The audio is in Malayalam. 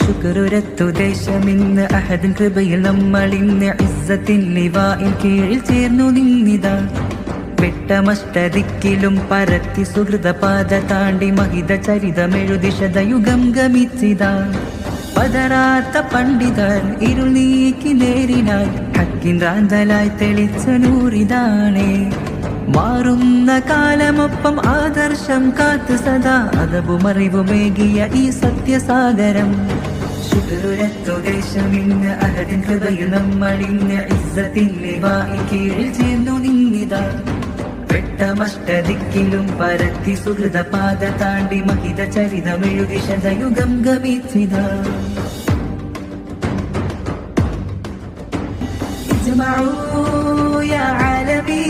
ശുക്രുരത്തു ദേശമിന്ന് അഹദിൻ കൃപയിൽ നമ്മളിന്ന് ഇസ്സത്തിൻ ലിവാഇൻ കീഴിൽ ചേർന്നു നിന്നിതാ. വെട്ടമഷ്ടദിക്കിലും പരത്തി സുഹൃത പാത താണ്ടി മഹിത ചരിതമെഴുതി ശതയുഗം ഗമിച്ചിതാ. പതരാത്ത പണ്ഡിതർ ഇരുൾ നീക്കി നേരിനായി ഹക്കിൻ റാന്തലായി തെളിച്ച നൂറിതാണേ. മാറുന്ന കാലമൊപ്പം ആദർശം കാത്ത് സദാ അതവുമറിവുമേകിയ ഈ സത്യസാഗരം. ശുക്രുരത്തു ദേശമിന്ന് അഹദിൻ കൃപയിൽ നമ്മളിന്ന് ഇസ്സത്തിൻ ലിവാഇൻ കീഴിൽ ചേർന്നു നിന്നിതാ. വെട്ടമഷ്ടദിക്കിലും പരത്തി സുഹൃത പാത താണ്ടി മഹിത ചരിതമെഴുതി ശതയുഗം ഗമിച്ചിതാ. اجمعوا يا عالمي